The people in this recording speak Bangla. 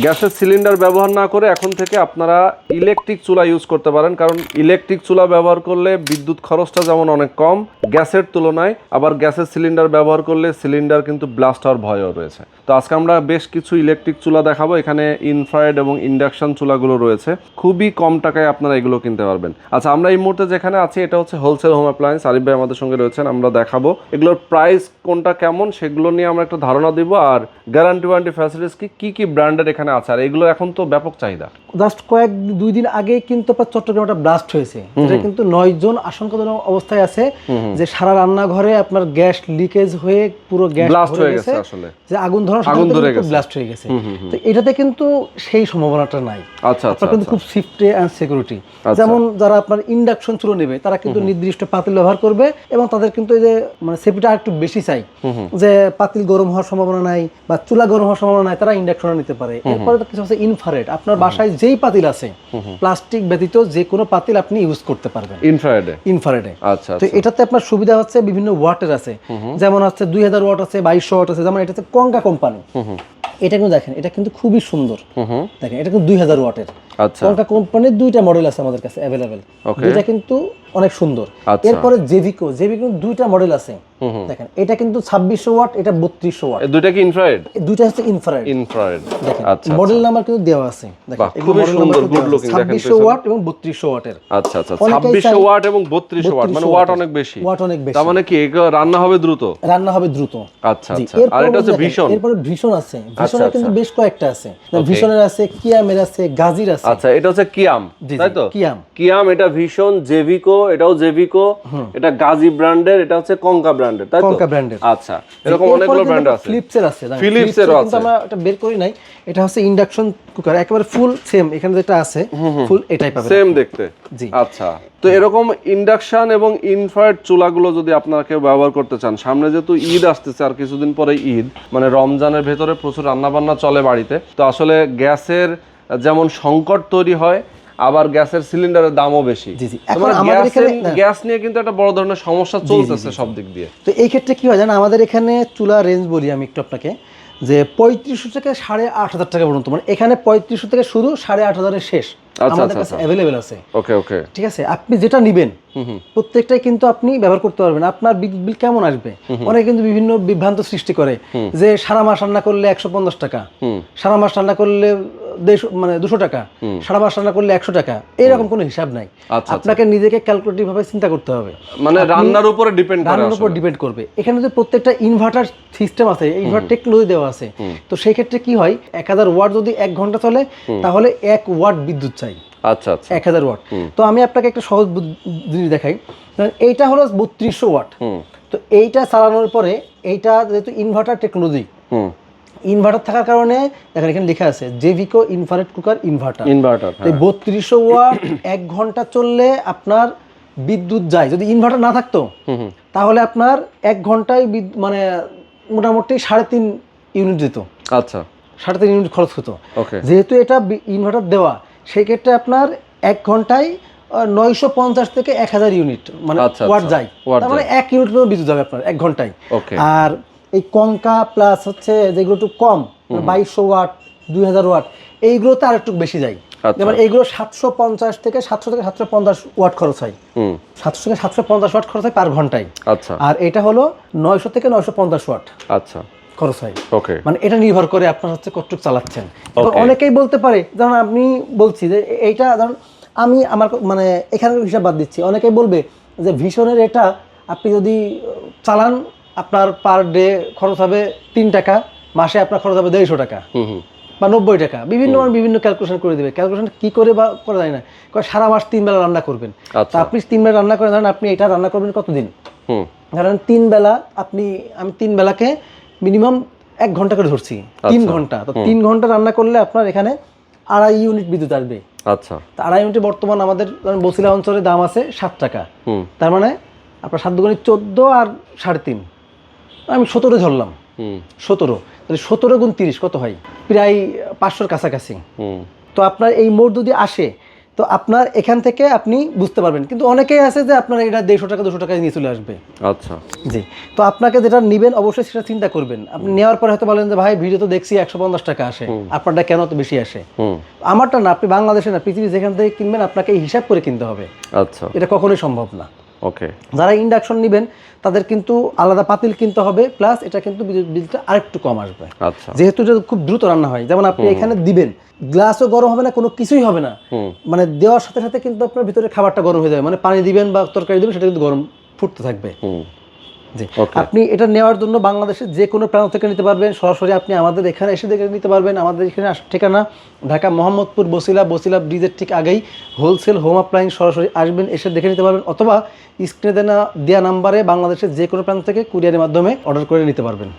গ্যাসের সিলিন্ডার ব্যবহার না করে এখন থেকে আপনারা ইলেকট্রিক চুলা ইউজ করতে পারেন, কারণ ইলেকট্রিক চুলা ব্যবহার করলে বিদ্যুৎ খরচটা যেমন অনেক কম গ্যাসের তুলনায়, আবার গ্যাসের সিলিন্ডার ব্যবহার করলে সিলিন্ডার কিন্তু ব্লাস্ট হওয়ার ভয়ও রয়েছে। তো আজকে আমরা বেশ কিছু ইলেকট্রিক চুলা দেখাবো। এখানে ইনফ্রারেড এবং ইন্ডাকশন চুলাগুলো রয়েছে, খুবই কম টাকায় আপনারা এগুলো কিনতে পারবেন। আচ্ছা, আমরা এই মুহূর্তে যেখানে আছি এটা হচ্ছে হোলসেল হোম অ্যাপ্লায়েন্স। আরিফ ভাই আমাদের সঙ্গে রয়েছেন, আমরা দেখাবো এগুলোর প্রাইস কোনটা কেমন সেগুলো নিয়ে আমরা একটা ধারণা দিব, আর গ্যারান্টি ওয়ারেন্টি ফ্যাসিলিটিস কি কি ব্র্যান্ডের এখানে আছে, আর এগুলো এখন তো ব্যাপক চাহিদা। জাস্ট দুই দিন আগে কিন্তু চট্টগ্রামে একটা ব্লাস্ট হয়েছে, যেটা কিন্তু 9 জন আশঙ্কাজনক অবস্থায় আছে, যে সারা রান্নাঘরে আপনার গ্যাস লিকেজ হয়ে পুরো গ্যাস ব্লাস্ট হয়ে গেছে, আসলে যে আগুন ধরার সাথে ব্লাস্ট হয়ে গেছে। তো এটাতে কিন্তু সেই সম্ভাবনাটা নাই। আচ্ছা আচ্ছা, কিন্তু খুব সেফটি এন্ড সিকিউরিটি। যেমন যারা আপনার ইন্ডাকশন চুলো নেবে তারা কিন্তু নির্দিষ্ট পাতিল ব্যবহার করবে, এবং তাদের কিন্তু এই যে মানে সেফটিটা একটু বেশি চাই, যে পাতিল গরম হওয়ার সম্ভাবনা নাই বা চুলা গরম হওয়ার সম্ভাবনা নাই, তারা ইন্ডাকশন নিতে পারে। এরপরে কিছু আছে ইনফ্রারেড। আপনার বাসায় যেই পাতিল আছে প্লাস্টিক ব্যতীত যে কোনো পাতিল আপনি ইউজ করতে পারবেন ইনফ্রারেডে। আচ্ছা, তো এটাতে আপনার সুবিধা হচ্ছে বিভিন্ন ওয়াটের আছে, যেমন হচ্ছে 2000 ওয়াট আছে, 2200 ওয়াট আছে। যেমন এটাতে কঙ্কা কোম্পানি, এটা কিন্তু দেখেন, এটা কিন্তু খুবই সুন্দর। দেখেন এটা কিন্তু 2000 ওয়াটের। আচ্ছা, কঙ্কা কোম্পানির দুইটা মডেল আছে আমাদের কাছে अवेलेबल, দুইটা কিন্তু অনেক সুন্দর। এরপরে জেভিকো দুইটা মডেল আছে। দেখেন এটা কিন্তু 2600 ওয়াট, এটা 3200 ওয়াট। এই দুইটা কি ইনফ্রারেড? দুইটা হচ্ছে ইনফ্রারেড। দেখেন আচ্ছা, মডেল নাম্বার কিন্তু দেওয়া আছে। দেখেন খুবই সুন্দর, গুড লুকিং। দেখেন 2600 ওয়াট এবং 3200 ওয়াটের। আচ্ছা আচ্ছা, 2600 ওয়াট এবং 3200 ওয়াট, মানে ওয়াট অনেক বেশি। তার মানে কি রান্না হবে দ্রুত? আচ্ছা আচ্ছা। আর এটা হচ্ছে ভীষণ। এরপরে ভীষণ আছে। ভীষণের কিন্তু বেশ কয়েকটা আছে। ভীষণের আছে, কিয়ামের আছে, গাজির আছে। আচ্ছা, এটা হচ্ছে কিয়াম, তাই তো? কিয়াম, এটা ভীষণ, জেভিকো, এটাও জেভিকো, এটা গাজি ব্র্যান্ডের, এটা হচ্ছে কঙ্কা ব্র্যান্ডের, তাই তো? কঙ্কা ব্র্যান্ডের। আচ্ছা, এরকম অনেকগুলো ব্র্যান্ড আছে। ফিলিপসের আছে, ফিলিপসেরও আছে। কিন্তু আমরা এটা বের করি নাই। এটা হচ্ছে ইন্ডাকশন কুকার, একেবারে ফুল সেম এখানে যেটা আছে, ফুল এটাই পাবেন, সেম দেখতে। জি, আচ্ছা। তো এরকম ইন্ডাকশন এবং ইনফ্রারেড চুলাগুলো যদি আপনারা কেউ ব্যবহার করতে চান, সামনে যেহেতু ঈদ আসতেছে, আর কিছুদিন পরে ঈদ, মানে রমজানের ভেতরে প্রচুর রান্না বান্না চলে বাড়িতে, তো আসলে গ্যাসের যেমন সংকট তৈরি হয়, আবার গ্যাসের সিলিন্ডারের দামও বেশি। গ্যাস নিয়ে কিন্তু একটা বড় ধরনের সমস্যা চলতেছে সব দিক দিয়ে। তো এই ক্ষেত্রে কি হয় জানেন, আমাদের এখানে চুলা রেঞ্জ বলি আমি একটু আপনাকে, যে 3500 থেকে 8500 টাকা পর্যন্ত, মানে এখানে 3500 থেকে শুরু, 8500 শেষ আমাদের কাছে अवेलेबल আছে। ওকে ওকে, ঠিক আছে। আপনি যেটা নেবেন প্রত্যেকটাই কিন্তু আপনি ব্যবহার করতে পারবেন। আপনার বিদ্যুৎ বিল কেমন আসবে, অনেকে কিন্তু বিভিন্ন বিভ্রান্ত সৃষ্টি করে, যে সারা মাস রান্না করলে 150 টাকা, সারা মাস রান্না করলে 200 টাকা, সারা মাস রান্না করলে 100 টাকা, এরকম কোনো হিসাব নাই। আপনাকে নিজেকে ক্যালকুলেটিভ ভাবে চিন্তা করতে হবে, মানে রান্নার উপরে ডিপেন্ড করবে। এখানে যে প্রত্যেকটা ইনভার্টার সিস্টেম আছে, ইনভার্টার টেকনোলজি দেওয়া আছে। তো সেই ক্ষেত্রে কি হয়, 1000 ওয়াট যদি 1 ঘন্টা চলে, তাহলে 1 ওয়াট বিদ্যুৎ চাই। আচ্ছা আচ্ছা, 1000 ওয়াট। তো আমি আপনাকে একটা সহজ জিনিস দেখাই। এইটা হলো 3200 ওয়াট। তো এইটা চালানোর পরে, এইটা যেহেতু ইনভার্টার টেকনোলজি, ইনভার্টার থাকার কারণে দেখেন এখানে লেখা আছে জেভিকো ইনফ্রারেড কুকার ইনভার্টার। 3200 ওয়াট 1 ঘন্টা চললে আপনার বিদ্যুৎ যায়। যদি ইনভার্টার না থাকতো তাহলে আপনার 1 ঘন্টায় মানে মোটামুটি 3.5 ইউনিট যেত। আচ্ছা, 3.5 ইউনিট খরচ হতো। যেহেতু এটা ইনভার্টার দেওয়া, সেই ক্ষেত্রে আপনার 1 ঘন্টায় 950 থেকে 1000 ইউনিট মানে ওয়াট যায়। তার মানে 1 ইউনিট বিদ্যুৎ যাবে আপনার 1 ঘন্টায়। আর এই কঙ্কা প্লাস হচ্ছে যেগুলো একটু কম, 2200 ওয়াট, 2000 ওয়াট, এইগুলোতে আর একটু বেশি যায়। যেমন এইগুলো 750 থেকে 750 ওয়াট খরচ হয়, 700 থেকে 750 ওয়াট খরচ হয় পার ঘন্টায়। আচ্ছা। আর এটা হলো 900 থেকে 950 ওয়াট আচ্ছা খরচ হয়। মানে এটা নির্ভর করে আপনার হচ্ছে কতটুকু চালাচ্ছেন। অনেকেই বলতে পারে, যেমন আমি বলছি যে এইটা, ধরুন আমি আমার মানে এখানে হিসাব বাদ দিচ্ছি, অনেকেই বলবে যে ভীষণের এটা আপনি যদি চালান, আপনার পার ডে খরচ হবে 3 টাকা, মাসে আপনার খরচ হবে 150 টাকা বা 90 টাকা। বিভিন্ন ক্যালকুলেশন করে দেবে। ক্যালকুলেশন কি করে বা করা যায় না, সারা মাস 3 বেলা রান্না করবেন। তা আপনি 3 বেলা রান্না করেন, ধরেন আপনি এটা রান্না করবেন কতদিন, ধরেন 3 বেলা, আমি 3 বেলাকে মিনিমাম 1 ঘন্টা করে ধরছি, 3 ঘন্টা। তো 3 ঘন্টা রান্না করলে আপনার এখানে 2.5 ইউনিট বিদ্যুৎ আসবে। আচ্ছা। তো 2.5 ইউনিটে বর্তমান আমাদের বসিলা অঞ্চলে দাম আছে 7 টাকা। তার মানে আপনার 7 দুগুণে 14 আর 3.5, আমি 17 ধরলাম। 17, তাহলে 17 গুণ 30 কত হয়, প্রায় 500-র কাছাকাছি। তো আপনার এই মোট যদি আসে, তো আপনার এখান থেকে আপনি বুঝতে পারবেন, কিন্তু অনেকেই আছে যে আপনার এটা 150 টাকা 200 টাকায় নিয়ে চলে আসবে। আচ্ছা, জি, তো আপনাকে যেটা নেবেন অবশ্যই সেটা চিন্তা করবেন। আপনি নেওয়ার পরে হয়তো বলেন যে ভাই ভিডিও তো দেখছি 150 টাকা আসে, আপনারটা কেন তো বেশি আসে? আমারটা না, আপনি বাংলাদেশে না, পৃথিবী যেখান থেকে কিনবেন আপনাকে হিসাব করে কিনতে হবে। আচ্ছা, এটা কখনোই সম্ভব না। ওকে। যারা ইন্ডাকশন নেবেন তাদের কিন্তু আলাদা পাতিল কিনতে হবে, প্লাস এটা কিন্তু বিলটা আরেকটু কম আসবে। আচ্ছা, যেহেতু এটা খুব দ্রুত রান্না হয়, যেমন আপনি এখানে দিবেন, গ্লাসও গরম হবে না, কোনো কিছুই হবে না, মানে দেওয়ার সাথে সাথে কিন্তু আপনার ভিতরে খাবারটা গরম হয়ে যাবে, মানে পানি দিবেন বা তরকারি দিবেন সেটা কিন্তু গরম ফুটতে থাকবে। জি, আপনি এটা নেওয়ার জন্য বাংলাদেশের যে কোনো প্রান্ত থেকে নিতে পারবেন, সরাসরি আপনি আমাদের এখানে এসে দেখে নিতে পারবেন। আমাদের এখানে ঠিকানা ঢাকা মোহাম্মদপুর বসিলা ব্রিজের ঠিক আগেই হোলসেল হোম অ্যাপ্লায়েন্স, সরাসরি আসবেন, এসে দেখে নিতে পারবেন, অথবা স্ক্রিনে দেওয়া নাম্বারে বাংলাদেশের যে কোনো প্রান্ত থেকে কুরিয়ারের মাধ্যমে অর্ডার করে নিতে পারবেন।